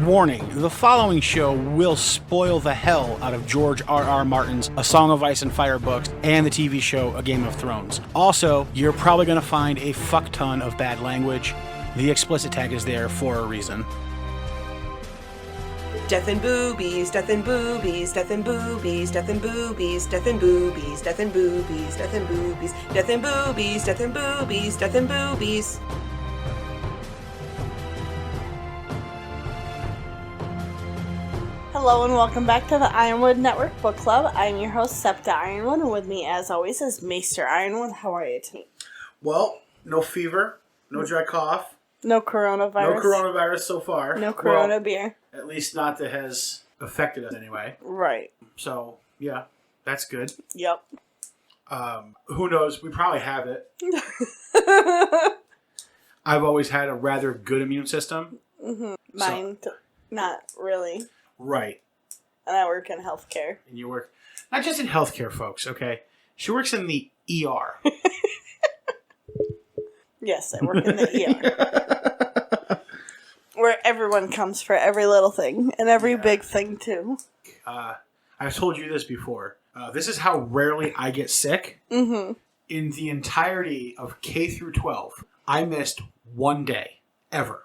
Warning, the following show will spoil the hell out of George R.R. Martin's A Song of Ice and Fire books and the TV show A Game of Thrones. Also, you're probably going to find a fuck ton of bad language. The explicit tag is there for a reason. Death and boobies, death and boobies, death and boobies, death and boobies, death and boobies, death and boobies, death and boobies, death and boobies, death and boobies, death and boobies. Hello and welcome back to the Ironwood Network Book Club. I'm your host, Septa Ironwood, and with me, as always, is Maester Ironwood. How are you tonight? Well, no fever, no dry cough. No coronavirus. No coronavirus so far. No corona beer. At least not that has affected us anyway. Right. So, yeah, that's good. Yep. Who knows? We probably have it. I've always had a rather good immune system. Mm-hmm. Mine, not really. Right. And I work in healthcare. And you work, not just in healthcare, folks, okay? She works in the ER. Yes, I work in the ER. Where everyone comes for every little thing, and every big thing, too. I've told you this before. This is how rarely I get sick. Mm-hmm. In the entirety of K through 12, I missed one day, ever.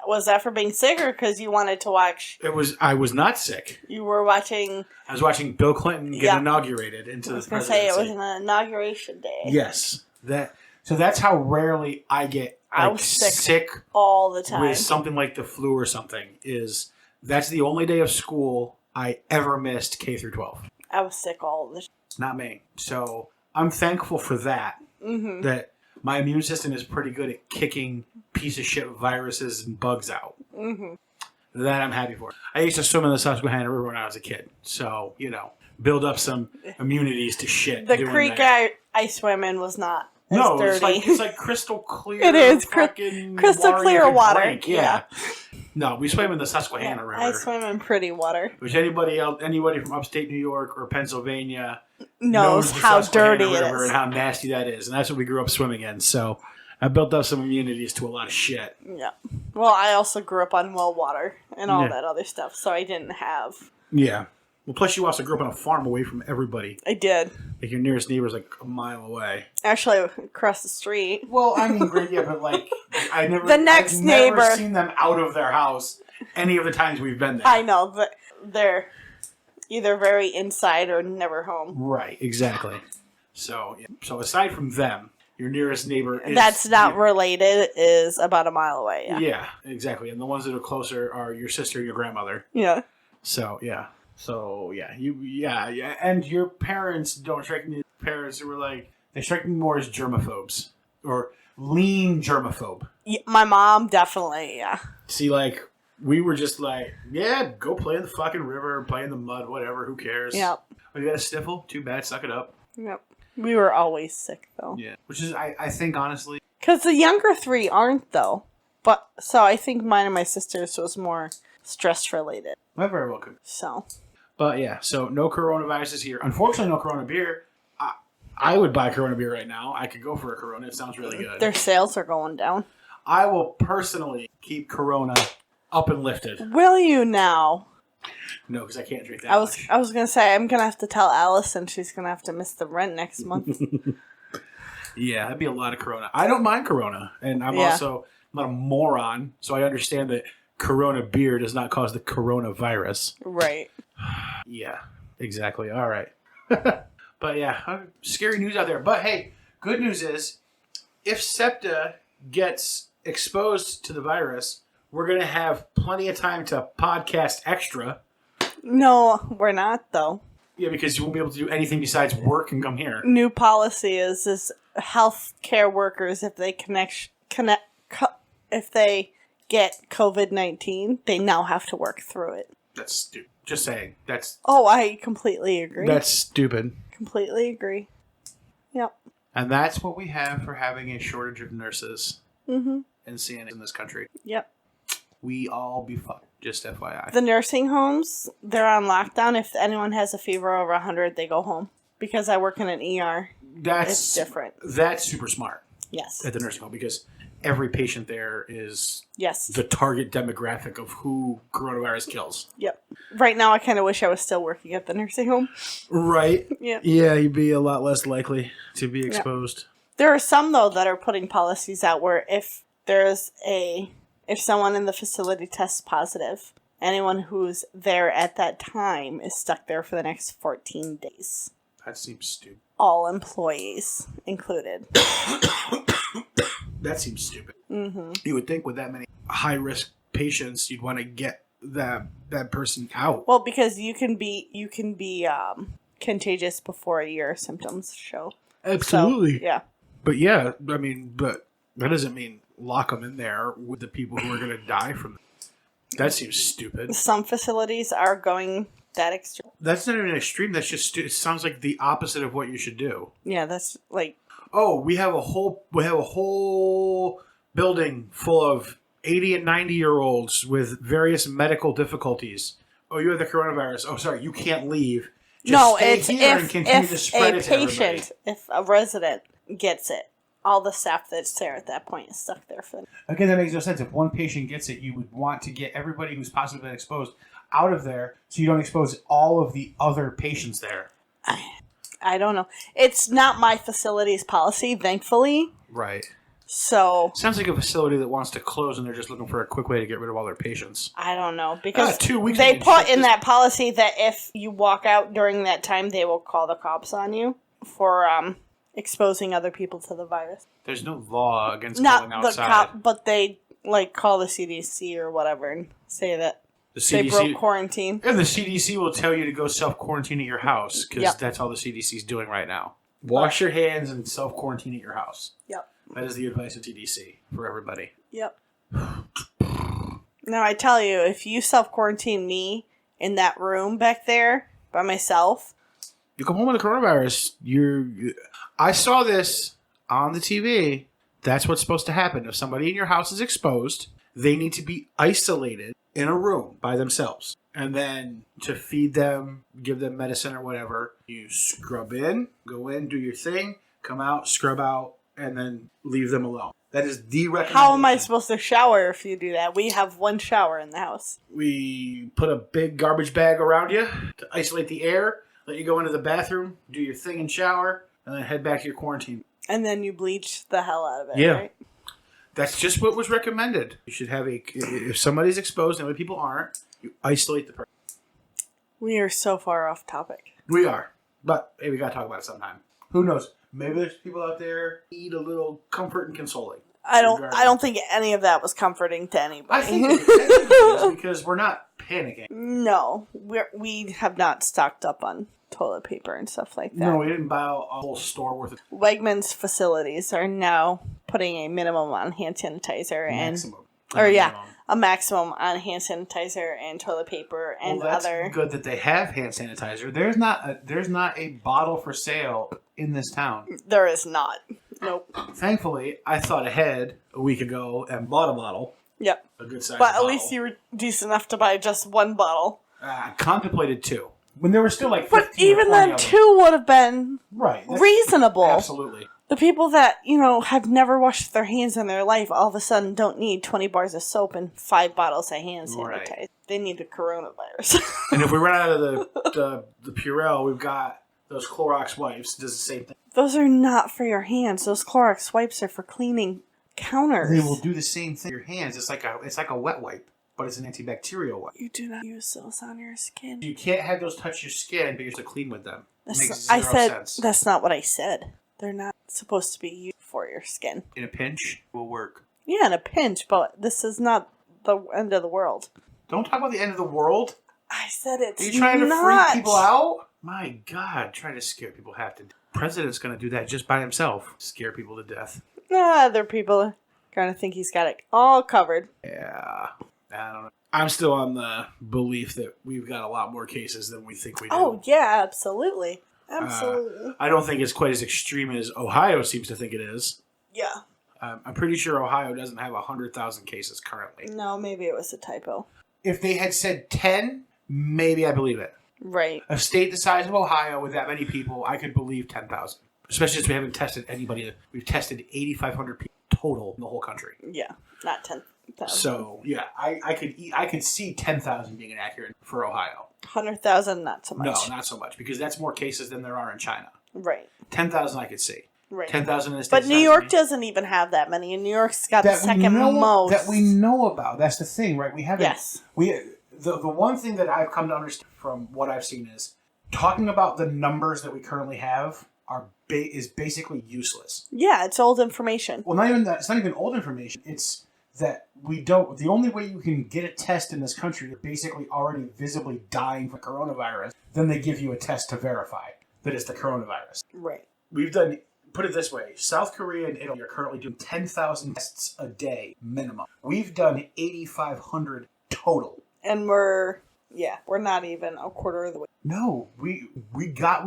Was that for being sick or because you wanted to watch? I was not sick. You were watching... I was watching Bill Clinton get inaugurated into the presidency. I was going to say, it was an inauguration day. Yes. So that's how rarely I get I was sick all the time. With something like the flu or something. That's the only day of school I ever missed K through 12. I was sick all the time. Not me. So I'm thankful for that. Mm-hmm. That my immune system is pretty good at kicking piece of shit viruses and bugs out. Mm-hmm. That I'm happy for. I used to swim in the Susquehanna River when I was a kid. So, build up some immunities to shit. The creek I swam in was not as dirty. It's like crystal clear. It is crystal clear water. Drink. Yeah. No, we swam in the Susquehanna River. I swim in pretty water. Which anybody from upstate New York or Pennsylvania knows how dirty it is. And how nasty that is. And that's what we grew up swimming in. So I built up some immunities to a lot of shit. Yeah. Well, I also grew up on well water and all that other stuff. So I didn't have... Yeah. Well, plus you also grew up on a farm away from everybody. I did. Like your nearest neighbor's like a mile away. Actually, across the street. Well, I mean, great, yeah, but like I've never seen them out of their house any of the times we've been there. I know, but they're either very inside or never home. Right, exactly. So aside from them, your nearest neighbor is... That's not related, is about a mile away, yeah. Yeah, exactly. And the ones that are closer are your sister and your grandmother. Yeah. So, yeah. And your parents don't strike me as parents who were like, they strike me more as germaphobes. Or lean germaphobe. Yeah, my mom, definitely, yeah. See, like, we were just like, yeah, go play in the fucking river, play in the mud, whatever, who cares? Yep. Oh, you got a sniffle? Too bad, suck it up. Yep. We were always sick, though. Yeah. Which is, I think, honestly... Because the younger three aren't, though. But, so I think mine and my sister's was more stress-related. Well, very welcome. So... But yeah, so no coronaviruses here. Unfortunately, no Corona beer. I would buy Corona beer right now. I could go for a Corona. It sounds really good. Their sales are going down. I will personally keep Corona up and lifted. Will you now? No, because I can't drink that much. I was going to say, I'm going to have to tell Allison she's going to have to miss the rent next month. Yeah, that'd be a lot of Corona. I don't mind Corona. And I'm not a moron, so I understand that Corona beer does not cause the coronavirus. Right. Yeah, exactly. All right. But yeah, scary news out there. But hey, good news is, if Septa gets exposed to the virus, we're going to have plenty of time to podcast extra. No, we're not, though. Yeah, because you won't be able to do anything besides work and come here. New policy is healthcare workers, if they if they get COVID-19, they now have to work through it. That's stupid. Just saying. Oh, I completely agree. That's stupid. Completely agree. Yep. And that's what we have for having a shortage of nurses and CNAs in this country. Yep. We all be fucked. Just FYI. The nursing homes, they're on lockdown. If anyone has a fever over 100, they go home. Because I work in an ER, it's different. That's super smart. Yes. At the nursing home, because every patient there is Yes. the target demographic of who coronavirus kills. Yep. Right now, I kind of wish I was still working at the nursing home. Right. Yeah. Yeah, you'd be a lot less likely to be exposed. There are some, though, that are putting policies out where if someone in the facility tests positive, anyone who's there at that time is stuck there for the next 14 days. That seems stupid. All employees included. That seems stupid. Mm-hmm. You would think with that many high-risk patients, you'd want to get that person out. Well, because you can be contagious before your symptoms show. Absolutely. So, yeah. But yeah, I mean, but that doesn't mean lock them in there with the people who are going to die from it. That seems stupid. Some facilities are going that extreme. That's not even extreme. That's just it sounds like the opposite of what you should do. Yeah, that's like. Oh, we have a whole building full of 80 and 90-year-olds with various medical difficulties. Oh, you have the coronavirus. Oh, sorry, you can't leave. Just stay It's here and continue to spread it to everybody. if a resident gets it, all the staff that's there at that point is stuck there for them. Again, that makes no sense. If one patient gets it, you would want to get everybody who's possibly been exposed out of there so you don't expose all of the other patients there. I don't know. It's not my facility's policy, thankfully. Right. So Sounds like a facility that wants to close and they're just looking for a quick way to get rid of all their patients. I don't know because 2 weeks they ago, put in that policy that if you walk out during that time, they will call the cops on you for exposing other people to the virus. There's no law against Not going the outside. cop, but they call the CDC or whatever and say that The they CDC broke quarantine. And the CDC will tell you to go self-quarantine at your house because Yep. that's all the CDC is doing right now. Wash your hands and self-quarantine at your house. Yep. That is the advice of CDC for everybody. Yep. Now, I tell you, if you self-quarantine me in that room back there by myself... You come home with the coronavirus, I saw this on the TV. That's what's supposed to happen. If somebody in your house is exposed, they need to be isolated in a room by themselves. And then to feed them, give them medicine or whatever, you scrub in, go in, do your thing, come out, scrub out, and then leave them alone. That is the recommendation. How am I supposed to shower if you do that? We have one shower in the house. We put a big garbage bag around you to isolate the air, let you go into the bathroom, do your thing and shower, and then head back to your quarantine. And then you bleach the hell out of it, Yeah. right? That's just what was recommended. You should have if somebody's exposed and other people aren't, you isolate the person. We are so far off topic. We are. But, hey, we got to talk about it sometime. Who knows? Maybe there's people out there who need a little comfort and consoling. I don't think any of that was comforting to anybody. I think it is because we're not panicking. No, we have not stocked up on toilet paper and stuff like that. No, we didn't buy a whole store worth of Wegmans facilities are now putting a minimum on hand sanitizer maximum. a maximum on hand sanitizer and toilet paper and that's other. Good that they have hand sanitizer. There's not a bottle for sale in this town. There is not. Nope. Thankfully, I thought ahead a week ago and bought a bottle. Yep. A good size But bottle. at least you were decent enough to buy just one bottle. I contemplated 2. When there were still like 15 But or even 20 then, of them. 2 would have been Right. That's- reasonable. Absolutely. The people that, have never washed their hands in their life all of a sudden don't need 20 bars of soap and 5 bottles of hand sanitizer. Right. They need the coronavirus. And if we run out of the Purell, we've got those Clorox wipes. It does the same thing. Those are not for your hands. Those Clorox wipes are for cleaning counters. They will do the same thing. Your hands. It's like a wet wipe, but it's an antibacterial wipe. You do not use those on your skin. You can't have those touch your skin, but you're supposed to clean with them. Makes I zero said sense. that's not what I said. They're not supposed to be used for your skin. In a pinch, will work. Yeah, in a pinch, but this is not the end of the world. Don't talk about the end of the world. I said it's Are you trying to not. freak people out? My God, trying to scare people half to death. President's going to do that just by himself. Scare people to death. Other people are going to think he's got it all covered. Yeah. I don't know. I'm still on the belief that we've got a lot more cases than we think we do. Oh, yeah, absolutely. Absolutely. I don't think it's quite as extreme as Ohio seems to think it is. Yeah. I'm pretty sure Ohio doesn't have 100,000 cases currently. No, maybe it was a typo. If they had said 10, maybe I believe it. Right. A state the size of Ohio with that many people, I could believe 10,000. Especially since we haven't tested anybody. We've tested 8,500 people total in the whole country. Yeah, not 10,000. So yeah, I could see 10,000 being inaccurate for Ohio. 100,000, not so much. No, not so much because that's more cases than there are in China. Right. 10,000 I could see. Right. 10,000 in the But States. New York doesn't even have that many, and New York's got the second most. That we know about. That's the thing, right? We haven't. Yes. The one thing that I've come to understand from what I've seen is talking about the numbers that we currently have is basically useless. Yeah, it's old information. Well, not even that. It's not even old information. It's that we don't. The only way you can get a test in this country, you're basically already visibly dying from coronavirus. Then they give you a test to verify that it's the coronavirus. Right. We've done. Put it this way: South Korea and Italy are currently doing 10,000 tests a day minimum. We've done 8,500 total. And we're not even a quarter of the way. No, we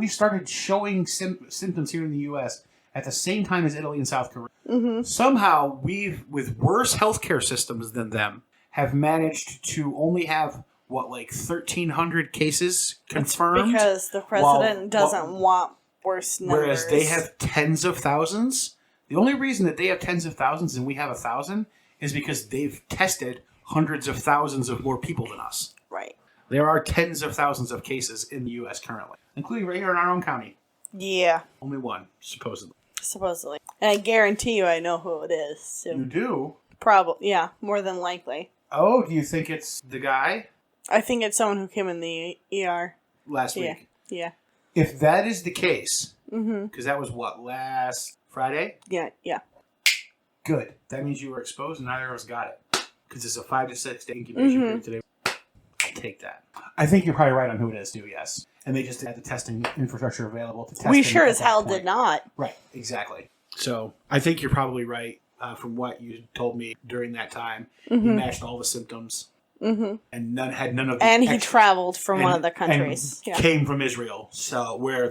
started showing symptoms here in the U.S. at the same time as Italy and South Korea. Mm-hmm. Somehow, with worse healthcare systems than them, have managed to only have, 1,300 cases confirmed? Because the president doesn't want worse numbers. Whereas they have tens of thousands. The only reason that they have tens of thousands and we have 1,000 is because they've tested hundreds of thousands of more people than us. Right. There are tens of thousands of cases in the U.S. currently, including right here in our own county. Yeah. Only one, supposedly. Supposedly. And I guarantee you I know who it is. So. You do? Probably, yeah, more than likely. Oh, do you think it's the guy? I think it's someone who came in the ER. Last week? Yeah. If that is the case, because that was last Friday? Yeah. Good. That means you were exposed and neither of us got it. Because it's a 5 to 6 day incubation period today. I'll take that. I think you're probably right on who it is, too, yes. And they just had the testing infrastructure available to test. We sure as hell did not. Right, exactly. So I think you're probably right from what you told me during that time. He matched all the symptoms. And had none of the And he traveled from one of the countries. And came from Israel. So where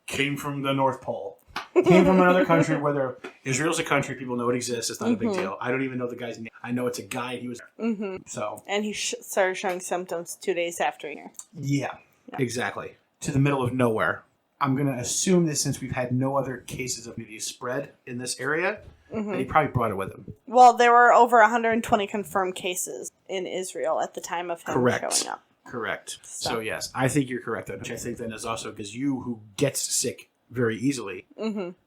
came from the North Pole. Came from another country where Israel's a country, people know it exists. It's not a big deal. I don't even know the guy's name. I know it's a guy. He was there. So. And he started showing symptoms 2 days after here. Yeah, exactly. To the middle of nowhere. I'm going to assume that since we've had no other cases of disease spread in this area, that he probably brought it with him. Well, there were over 120 confirmed cases in Israel at the time of him showing up. Correct. So yes, I think you're correct. Which I think then is also because you, who gets sick very easily,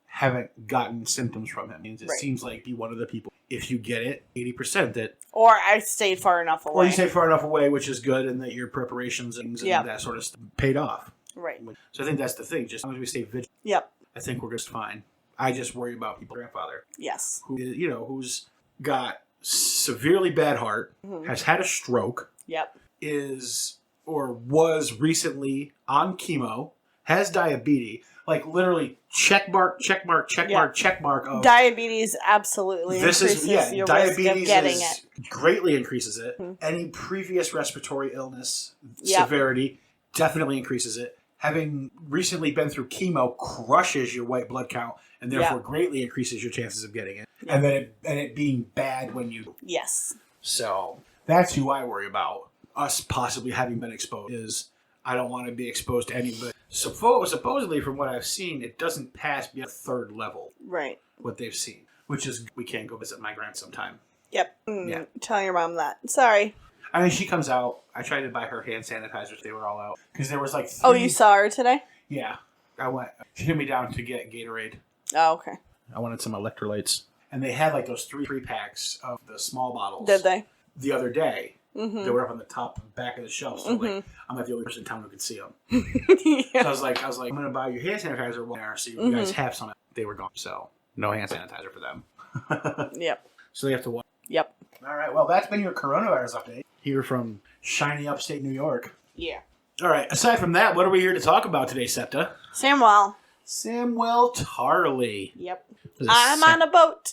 haven't gotten symptoms from him. It seems like be one of the people, if you get it, 80% that... Or I stayed far enough away. Or you stayed far enough away, which is good, and that your preparations and that sort of stuff paid off. Right. So I think that's the thing. Just as long as we stay vigilant, I think we're just fine. I just worry about people's grandfather. Yes. Who's got severely bad heart, has had a stroke, is or was recently on chemo, has diabetes, literally check mark of diabetes absolutely increases your risk of getting it. Greatly increases it. Any previous respiratory illness severity definitely increases it. Having recently been through chemo crushes your white blood count and therefore greatly increases your chances of getting it. And then it being bad when you... Yes. So that's who I worry about. Us possibly having been exposed is I don't want to be exposed to anybody. Supposedly, from what I've seen, it doesn't pass beyond 3rd level. Right. What they've seen. Which is, we can't go visit my grand sometime. Yep. Tell your mom that. Sorry. I mean, she comes out. I tried to buy her hand sanitizers. They were all out. Because there was 3... Oh, you saw her today? Yeah. I went. She took me down to get Gatorade. Oh, okay. I wanted some electrolytes. And they had those 3 packs of the small bottles. Did they? The other day. They were up on the top back of the shelf. So I'm not the only person in town who could see them. So I was like, I'm going to buy you hand sanitizer there so you guys have some. They were gone. So no hand sanitizer for them. Yep. So they have to watch. Yep. All right. Well, that's been your coronavirus update here from shiny upstate New York. Yeah. All right. Aside from that, what are we here to talk about today, Septa? Samwell Tarley. Yep. I'm on a boat.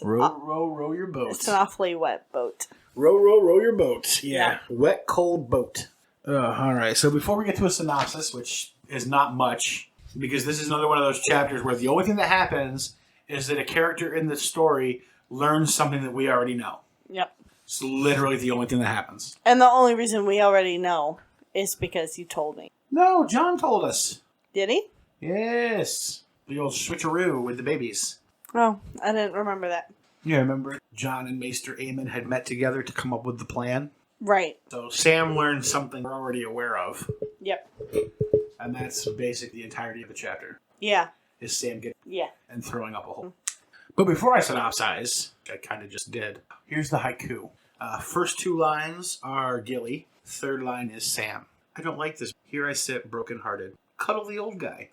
Row your boat. It's an awfully wet boat. Row your boat. Yeah. Wet, cold boat. All right. So before we get to a synopsis, which is not much, because this is another one of those chapters where the only thing that happens is that a character in the story learns something that we already know. Yep. It's literally the only thing that happens. And the only reason we already know is because you told me. No, John told us. Did he? Yes. The old switcheroo with the babies. Oh, I didn't remember that. Yeah, remember John and Maester Aemon had met together to come up with the plan? Right. So Sam learned something we're already aware of. Yep. And that's basically the entirety of the chapter. Yeah. Is Sam getting and throwing up a hole. But before I synopsize, which I kind of just did, here's the haiku. First 2 lines are Gilly. Third line is Sam. I don't like this. Here I sit, broken-hearted. Cuddle the old guy.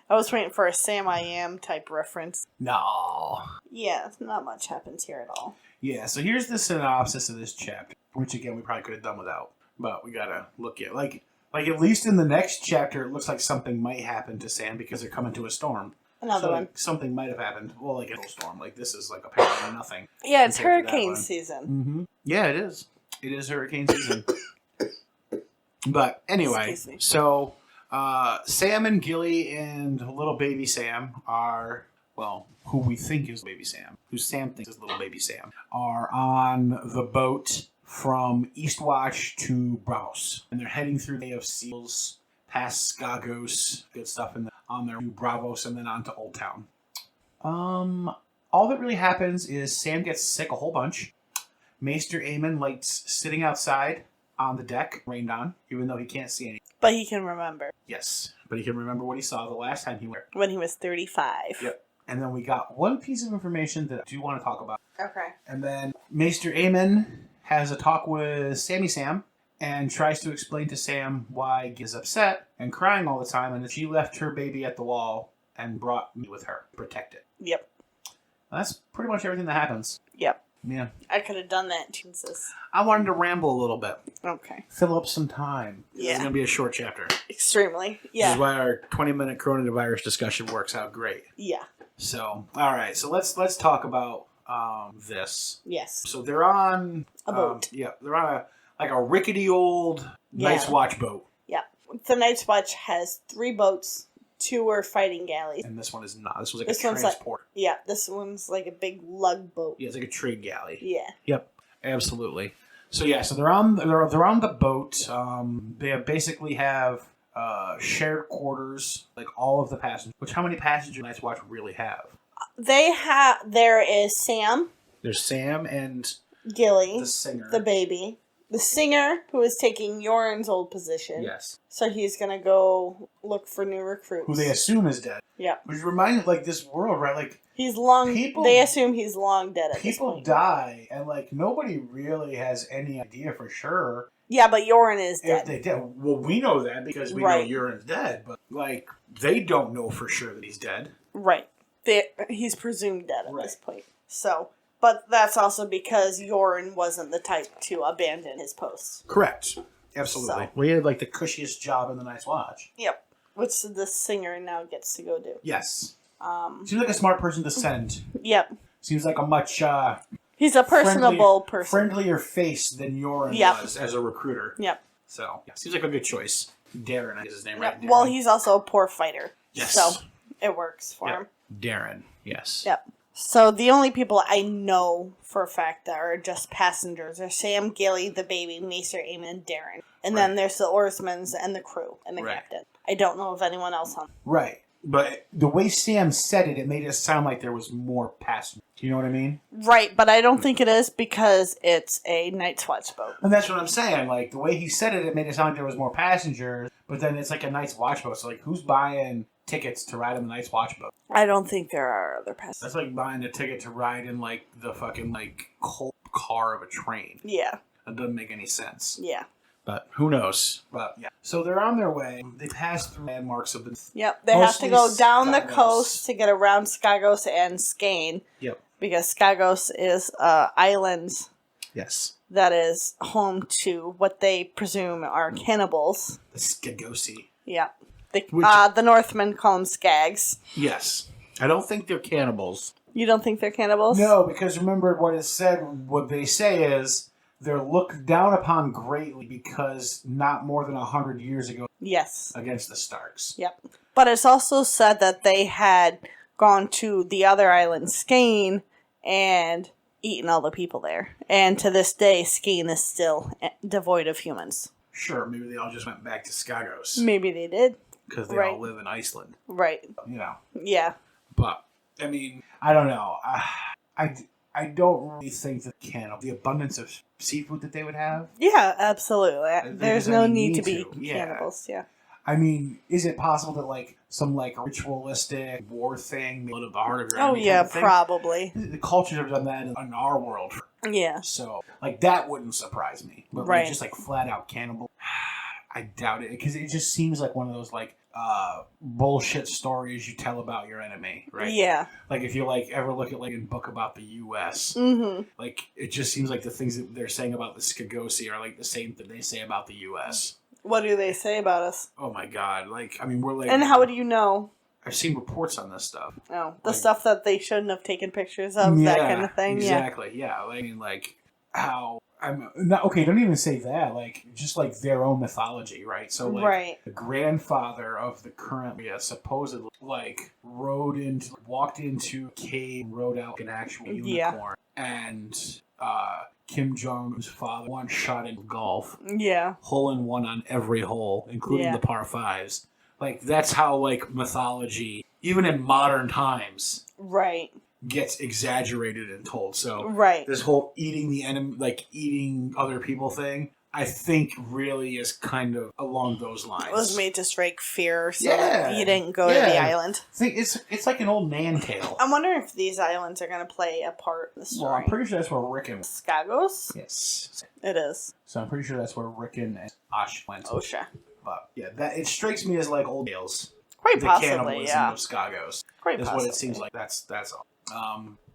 I was waiting for a Sam I Am type reference. No. Yeah, not much happens here at all. Yeah, so here's the synopsis of this chapter, which again we probably could have done without, but we gotta look at like at least in the next chapter, it looks like something might happen to Sam because they're coming to a storm. Another one. Like, something might have happened. Well, like a storm. Like this is like apparently nothing. Yeah, it's compared to that hurricane one. season. Mm-hmm. Yeah, it is. It is hurricane season. But anyway, Excuse me. so Sam and Gilly and little baby Sam are, well, who we think is baby Sam, who Sam thinks is little baby Sam, are on the boat from Eastwatch to Bravos. And they're heading through the Bay of Seals, past Skagos, good stuff on their Bravos, and then on to Old Town. All that really happens is Sam gets sick a whole bunch. Maester Aemon likes sitting outside on the deck, rained on, even though he can't see anything. But he can remember. Yes, but he can remember what he saw the last time he went. When he was 35. Yep. And then we got one piece of information that I do want to talk about. Okay. And then Maester Aemon has a talk with Sammy Sam and tries to explain to Sam why he is upset and crying all the time and that she left her baby at the wall and brought me with her to protect it. Yep. That's pretty much everything that happens. Yep. Yeah. I could have done that, Jesus. I wanted to ramble a little bit. Okay. Fill up some time. Yeah. It's going to be a short chapter. Extremely. This Yeah. is why our 20-minute coronavirus discussion works out great. Yeah. So, all right. So let's talk about this. Yes. So they're on A boat. They're on a rickety old Night's Watch boat, Yeah. The Night's Watch has 3 boats. 2 are fighting galleys. and this one is not. This was like This a one's like- transport. Yeah, this one's like a big lug boat. Yeah, it's like a trade galley. Yeah. Yep, absolutely. So yeah, so they're on the boat. They basically have shared quarters, like all of the passengers. Which how many passengers Night's Watch really have? There is Sam, There's Sam and Gilly, the singer. the baby, the singer who is taking Yoren's old position. Yes. So he's gonna go look for new recruits. Who they assume is dead. Yeah. Which reminds like this world, right? Like He's long. People- They assume he's long dead at this people point. die, and like nobody really has any idea for sure Yeah, but Yoren is if dead. they did. Well, we know that because we Right. know Urin's dead, but like they don't know for sure that he's dead. Right. He's presumed dead at Right. this point. So, but that's also because Yoren wasn't the type to abandon his post. Correct. Absolutely. So- We had like the cushiest job in the Night's Watch. Yep. Which the singer now gets to go do. Yes. Seems like a smart person to send. Yep. Seems like a much He's a personable person. friendlier face than Yorin Yep. was as a recruiter. Yep. So yeah, seems like a good choice. Darren is his name, Yep. right? Darren? Well, he's also a poor fighter. Yes. So it works for Yep. him. Darren. Yes. Yep. So the only people I know for a fact that are just passengers are Sam, Gilly, the baby, Maester, Aemon, and Darren. And then Right. there's the oarsmen and the crew and the Right. captain. I don't know of anyone else on. Right. But the way Sam said it, it made it sound like there was more passengers. Do you know what I mean? Right, but I don't think it is because it's a Night's Watch boat. And that's what I'm saying. Like, the way he said it, it made it sound like there was more passengers. But then it's like a Night's Watch boat. So, like, who's buying tickets to ride on the Night's Watch boat? I don't think there are other passengers. That's like buying a ticket to ride in, like, the fucking, like, cold car of a train. Yeah, That doesn't make any sense. yeah. But who knows? But, yeah. So they're on their way. They pass through landmarks of the... Yep, they have Mostly to go down the Skagos. coast to get around Skagos and Skane. Yep. Because Skagos is island Yes. that is home to what they presume are cannibals. The Skagosi. Yeah. Which- The Northmen call them Skags. Yes. I don't think they're cannibals. You don't think they're cannibals? No, because remember what it said, what they say is they're looked down upon greatly because not more than 100 years ago Yes. against the Starks. Yep. But it's also said that they had gone to the other island, Skane, and eaten all the people there. And to this day, Skane is still devoid of humans. Sure, maybe they all just went back to Skagos. Maybe they did. because they Right. all live in Iceland. Right. You know. Yeah. But I mean, I don't know. I don't really think that the abundance of seafood that they would have. Yeah, absolutely. There's no need to be Yeah. cannibals. Yeah. I mean, is it possible that like some like ritualistic war thing, out of the heart of your Oh enemy yeah, type of thing? probably. The cultures have done that in our world, Yeah. so like that wouldn't surprise me. But when Right. it's just like flat out cannibal, I doubt it because it just seems like one of those like bullshit stories you tell about your enemy, right? Yeah. Like if you like ever look at like a book about the U.S., Mm-hmm. like it just seems like the things that they're saying about the Skagosi are like the same that they say about the U.S. What do they say about us? Oh my god! Like I mean, we're like. And how do you know? I've seen reports on this stuff. Oh, the Like- stuff that they shouldn't have taken pictures of, that kind of thing. Exactly. Yeah. I mean, like how I'm not okay. Don't even say that. Like just like their own mythology, right? So like Right. the grandfather of the current, supposedly like walked into a cave, rode out an actual unicorn, and Kim Jong-un's father one shot in golf, Yeah. hole in one on every hole, including Yeah. the par fives. Like that's how like mythology, even in modern times, Right. gets exaggerated and told. So Right. this whole eating the enemy, like eating other people thing, I think really is kind of along those lines. It was made to strike fear so Yeah. that you didn't go to the Yeah. island. It's like an old man tale. I'm wondering if these islands are going to play a part in the Well, story. I'm pretty sure that's where Rickon. Skagos? Yes. It is. So I'm pretty sure that's where Rickon and Ash went. Osha. But yeah, that it strikes me as like old tales. Quite The possibly, cannibalism yeah. of Skagos. Quite Is possibly. what it seems like. That's all.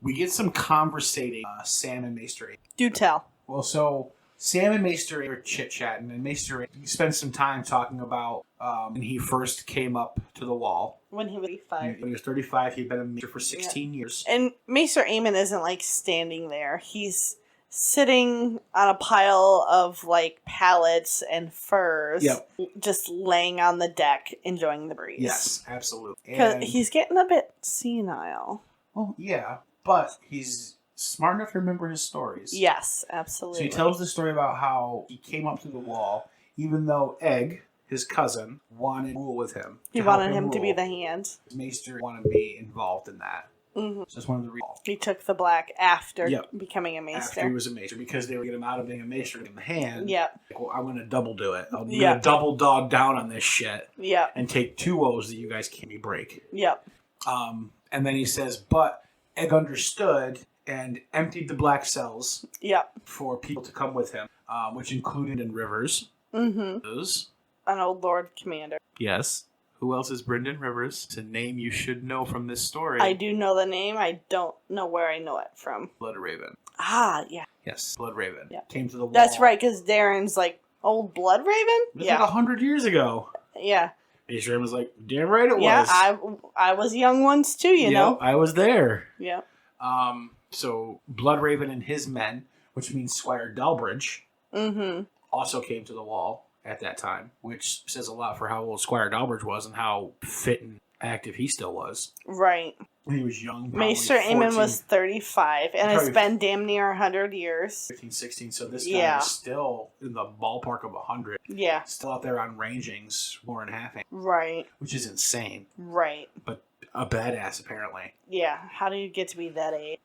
We get some conversating Sam and Maester. Do tell. Well, so Sam and Maester are chit-chatting, and Maester spends some time talking about when he first came up to the wall. When he was 5. When he was 35, he'd been a Maester for 16 years. And Maester Aemon isn't, like, standing there. He's sitting on a pile of, like, pallets and furs. Yep. Just laying on the deck, enjoying the breeze. Yes, absolutely. Because And, he's getting a bit senile. well, yeah, but he's smart enough to remember his stories. Yes, So absolutely. he tells the story about how he came up to the wall, even though Egg, his cousin, wanted to rule with him. He to help wanted him to be rule. the hand. Maester wanted to be involved in that. Mm-hmm. So that's one of the reasons. He took the black after Yep. becoming a After he Maester. was a Maester, because they would get him out of being a Maester in the hand. Yep. Like, well, I'm going to double do it. I'm going to Yep. double dog down on this shit Yep. and take 2 O's that you guys can't break. Yep. And then he says, but Egg understood and emptied the black cells Yep. for people to come with him, which included in Rivers. Mm-hmm. Those. An old Lord Commander. Yes. Who else is Brendan Rivers? It's a name you should know from this story. I do know the name. I don't know where I know it from. Blood Raven. Ah, yeah. Yes, Blood Raven. Yeah. Came to the wall. That's right, because Darren's like, old Blood Raven? It was like 100 years ago. Yeah. Maester was like, damn right it Yeah, was. I was young once too, you know? I was there. Yeah. So Blood Raven and his men, which means Squire Dalbridge, Mm-hmm. also came to the wall at that time, which says a lot for how old Squire Dalbridge was and how fit and active he still was. Right. He was young. Probably Maester Aemon 14, was 35, and it's Probably- been damn near 100 years. 15, 16, so this guy Yeah. is still in the ballpark of 100. Yeah. Still out there on rangings, more than half, Right. which is insane, Right. but a badass apparently. Yeah. How do you get to be that age?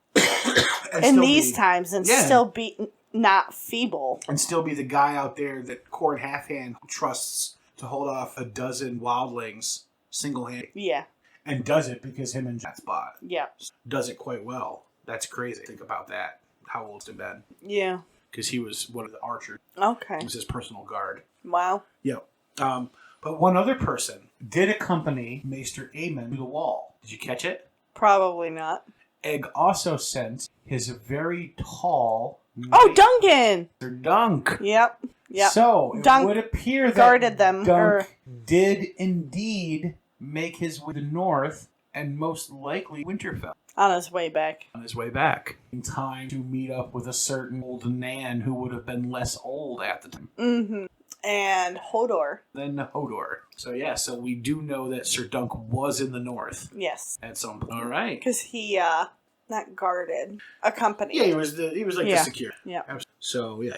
And In still these be- times, and Yeah. still be not feeble. and still be the guy out there that Cord Halfhand trusts to hold off a dozen wildlings single-handed, Yeah. and does it because him and Jack Spot Yeah. does it quite well. That's crazy. Think about that. How old's he been? Yeah. Because he was one of the archers. Okay. He was his personal guard. Wow. Yep. But one other person did accompany Maester Aemon to the wall. Did you catch it? Probably not. Egg also sent his very tall Oh, Duncan! Maester Dunk. Yep. Yep. So it Dunk would appear that guarded them, Dunk did indeed make his way to the north and most likely Winterfell On his way back. on his way back in time to meet up with a certain old Nan who would have been less old at the time Mm-hmm. And Hodor. than Hodor. So yeah, so we do know that Sir Dunk was in the north Yes. at some point. All right. Because he, not guarded, accompanied. Yeah, he was like Yeah. the security. Yeah. So yeah,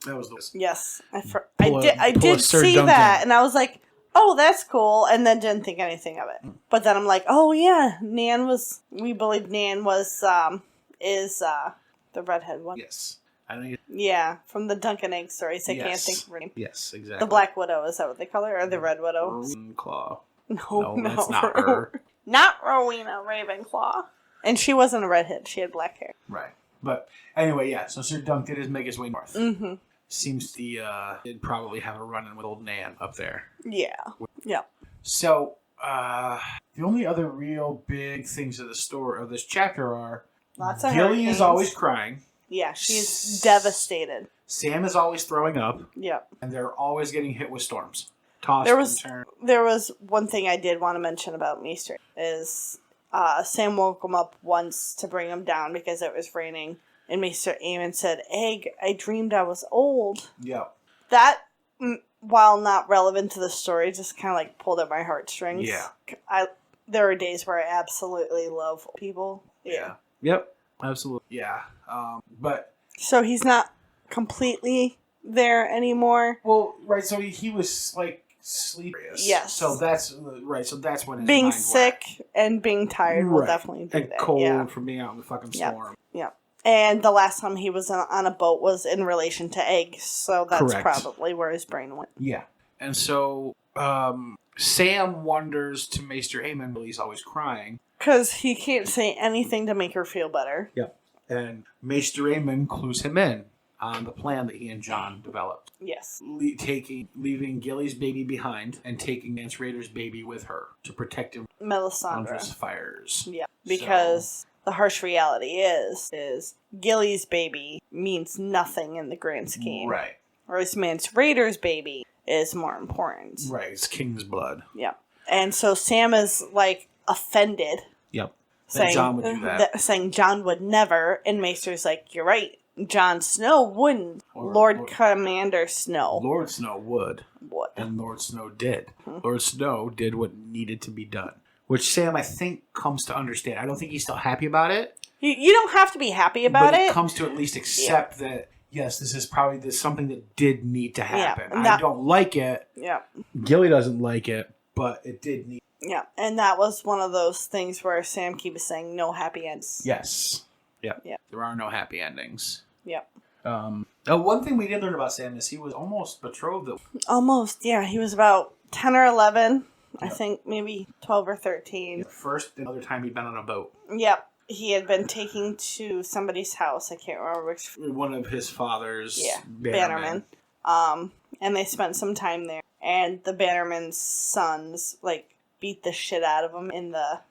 that was the Yes. I Pull did a see Sir that, Duncan. and I was like, oh, that's cool, and then didn't think anything of it. But then I'm like, oh yeah, we believe Nan is the redhead one. Yes. I think Yeah, from the Duncan Egg stories. I can't think of her name. Yes, exactly. The Black Widow, is that what they call her? Or the Red Widow? Ravenclaw. No, that's not her. Not Rowena Ravenclaw. And she wasn't a redhead. She had black hair. Right. But anyway, yeah, so Sir Dunk did make his way north. Mm-hmm. Seems he'd probably have a run-in with old Nan up there. Yeah. Yeah. So, the only other real big things of the story of this chapter are Lots of Gilly hurricanes. is always crying. Yeah, she's devastated. Sam is always throwing up. Yep. And they're always getting hit with storms. Toss and turn. There was one thing I did want to mention about Maester is Sam woke him up once to bring him down because it was raining, and Maester Aemon said, "Egg, I dreamed I was old." Yeah. That, while not relevant to the story, just kind of like pulled at my heartstrings. Yeah. There are days where I absolutely love people. Yeah. Yep. Absolutely. Yeah. But so he's not completely there anymore. Well, right. So he was like sleeping. Yes. So that's right. So that's when his being mind sick went. and being tired will definitely do and that. cold from being out in the fucking storm. Yeah. And the last time he was on a boat was in relation to eggs, so that's Correct. probably where his brain went. Yeah. And so Sam wonders to Maester Aemon, but he's always crying. Because he can't say anything to make her feel better. Yep. And Maester Aemon clues him in on the plan that he and Jon developed. Yes. Leaving Gilly's baby behind and taking Mance Rayder's baby with her to protect him from Melisandre. his fires. Yeah. Because the harsh reality is Gilly's baby means nothing in the grand scheme. Right. Whereas Mance Rayder's baby is more important. Right. It's king's blood. Yeah. And so Sam is like offended. Yep. Saying Jon would do that. Saying Jon would never, and Maester's like, "You're right. Jon Snow wouldn't. Lord Commander Snow. Lord Snow would. Would. And Lord Snow did. Mm-hmm. Lord Snow did what needed to be done. Which Sam, I think, comes to understand. I don't think he's still happy about it. You don't have to be happy about but it. But comes to at least accept that, yes, this is probably something that did need to happen. Yeah, I don't like it. Yeah. Gilly doesn't like it, but it did need. Yeah, and that was one of those things where Sam keeps saying no happy ends. Yes. Yeah. Yeah. There are no happy endings. Yeah. One thing we did learn about Sam is he was almost betrothed. Almost, yeah. He was about 10 or 11. Yep. I think maybe 12 or 13. The first and other time he'd been on a boat. Yep. He had been taken to somebody's house. I can't remember which. One of his father's bannermen. And they spent some time there. And the bannerman's sons, beat the shit out of him in the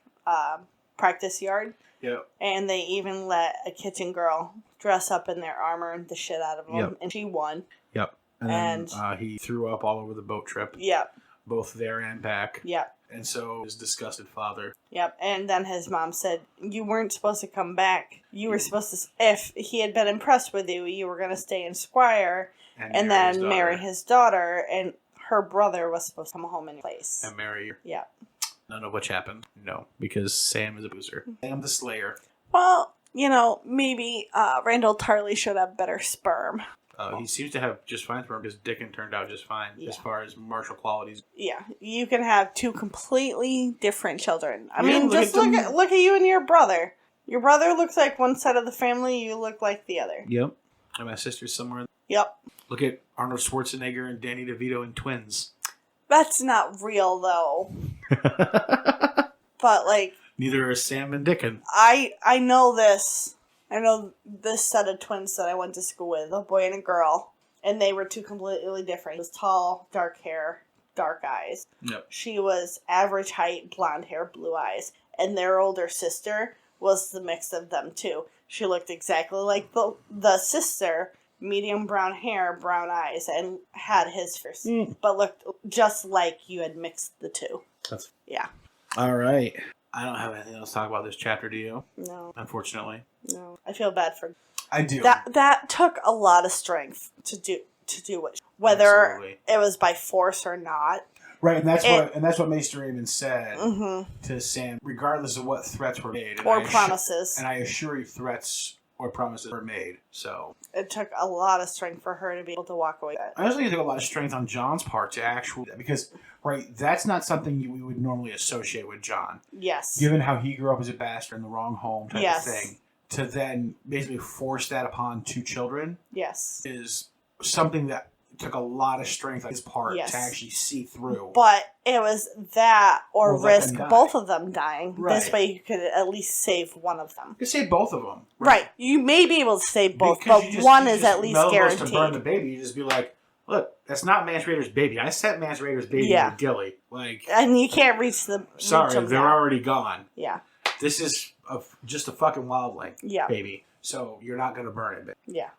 practice yard. Yep. And they even let a kitchen girl dress up in their armor and the shit out of them. Yep. And she won. Yep. And then he threw up all over the boat trip. Yep. Both there and back. Yep. And so his disgusted father. Yep. And then his mom said, "You weren't supposed to come back. You were supposed to, if he had been impressed with you, you were going to stay in Squire and then marry his daughter. And her brother was supposed to come home in place. And marry her. Yeah. None of which happened. No, because Sam is a loser. Sam the Slayer. Well, maybe Randall Tarley should have better sperm. He seems to have just fine sperm because Dickon turned out just fine as far as martial qualities. Yeah, you can have two completely different children. I mean, just look at you and your brother. Your brother looks like one side of the family. You look like the other. Yep. And my sister's somewhere. Yep. Look at Arnold Schwarzenegger and Danny DeVito in Twins. That's not real, though. But, neither are Sam and Dickon. I know this. I know this set of twins that I went to school with, a boy and a girl. And they were two completely different. He was tall, dark hair, dark eyes. Yep. She was average height, blonde hair, blue eyes. And their older sister was the mix of them, too. She looked exactly like the sister, medium brown hair, brown eyes, and had his first, but looked just like you had mixed the two. Yeah. All right. I don't have anything else to talk about this chapter, do you? No. Unfortunately. No. I feel bad for... I do. That took a lot of strength to do it. Whether Absolutely. It was by force or not. Right, and that's what Maester Aemon said to Sam, regardless of what threats were made. Or promises. And I assure you threats or promises were made. So It took a lot of strength for her to be able to walk away. I also think it took a lot of strength on John's part to actually, because, right, that's not something we would normally associate with John. Yes. Given how he grew up as a bastard in the wrong home type Yes. of thing, to then basically force that upon 2 children Yes. is something that took a lot of strength on his part Yes. to actually see through. But it was that or Or let risk them die. both of them dying. Right. This way you could at least save one of them. You could save both of them. Right. You may be able to save both, Because but you just- one you is just at least know those guaranteed. to burn the baby, you just be like, look, that's not Maeseter's baby. I sent Maeseter's baby Yeah. to Gilly. Like, And you can't reach the sorry, reach them they're now. already gone. Yeah. This is just a fucking wildling Yeah. baby. So you're not going to burn it. Yeah.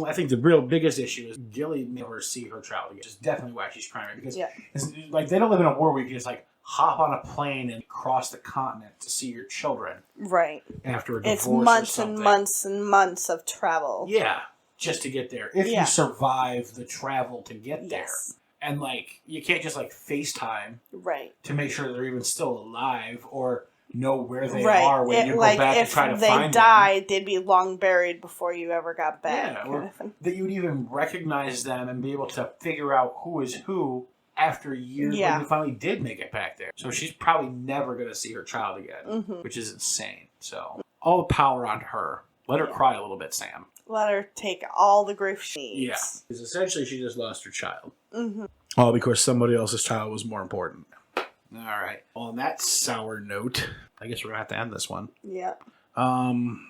I think the real biggest issue is Gilly never see her child again. Which is definitely why she's crying. Because it's, like, they don't live in a world where you can just like hop on a plane and cross the continent to see your children Right. after a divorce. It's months or something. and months and months of travel. Yeah, just to get there. If Yeah. you survive the travel to get there. Yes. And, like, you can't just, like, FaceTime Right. to make sure they're even still alive or know where they Right. are when you go like back if to try to they find them. died, they'd be long buried before you ever got back. Yeah, kind or of thing. that you'd even recognize them and be able to figure out who is who after years Yeah. when you finally did make it back there. So she's probably never going to see her child again, Mhm. which is insane. So all the power on her. Let her cry a little bit, Sam. Let her take all the grief she Yeah. needs. Because essentially she just lost her child. Mm-hmm. All because somebody else's child was more important. All right. Well, on that sour note, I guess we're going to have to end this one. Yeah.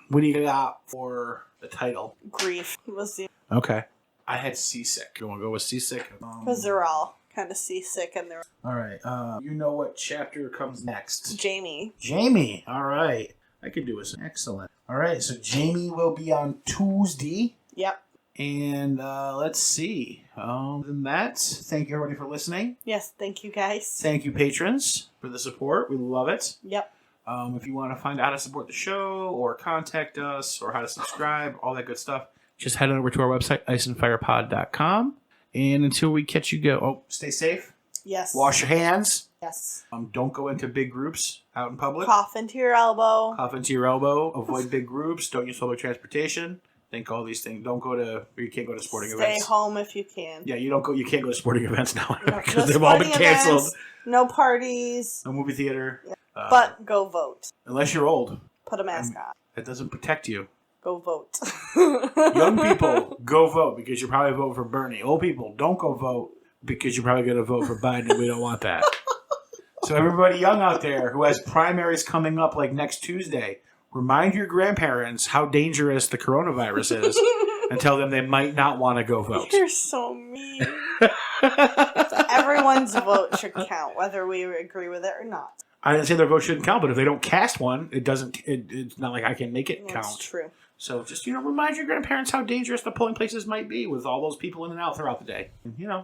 What do you got for the title? Grief was the Okay. I had seasick. You want to go with seasick? because they're all kind of seasick and they're All right. You know what chapter comes next? Jamie. Jamie. All right. I could do this. Excellent. All right. So Jamie will be on Tuesday. Yep. And let's see. Other than that, thank you everybody for listening. Yes. Thank you guys. Thank you patrons for the support. We love it. Yep. If you want to find out how to support the show or contact us or how to subscribe, all that good stuff, just head on over to our website, IceAndFirePod.com. And until we catch you go, stay safe. Yes. Wash your hands. Yes. Don't go into big groups out in public. Cough into your elbow. Cough into your elbow. Avoid big groups. Don't use public transportation. Think all these things. Don't go to. You can't go to sporting Stay events. home if you can. Yeah, you don't go. You can't go to sporting events now No, because no they've all been sporting canceled. events, no parties. No movie theater. Yeah. But go vote. Unless you're old, Put a mask on. that doesn't protect you. Go vote. Young people, go vote because you're probably voting for Bernie. Old people, don't go vote because you're probably going to vote for Biden, and we don't want that. So everybody young out there who has primaries coming up like next Tuesday, remind your grandparents how dangerous the coronavirus is and tell them they might not want to go vote. You're so mean. Everyone's vote should count, whether we agree with it or not. I didn't say their vote shouldn't count, but if they don't cast one, it doesn't. It's not like I can make it That's count. true. So just remind your grandparents how dangerous the polling places might be with all those people in and out throughout the day.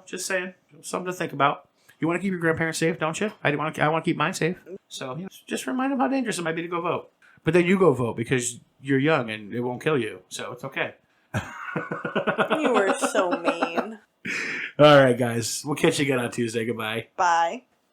Just saying, something to think about. You want to keep your grandparents safe, don't you? I want to keep mine safe. So just remind them how dangerous it might be to go vote. But then you go vote because you're young and it won't kill you, so it's okay. You were so mean. All right, guys. We'll catch you again on Tuesday. Goodbye. Bye.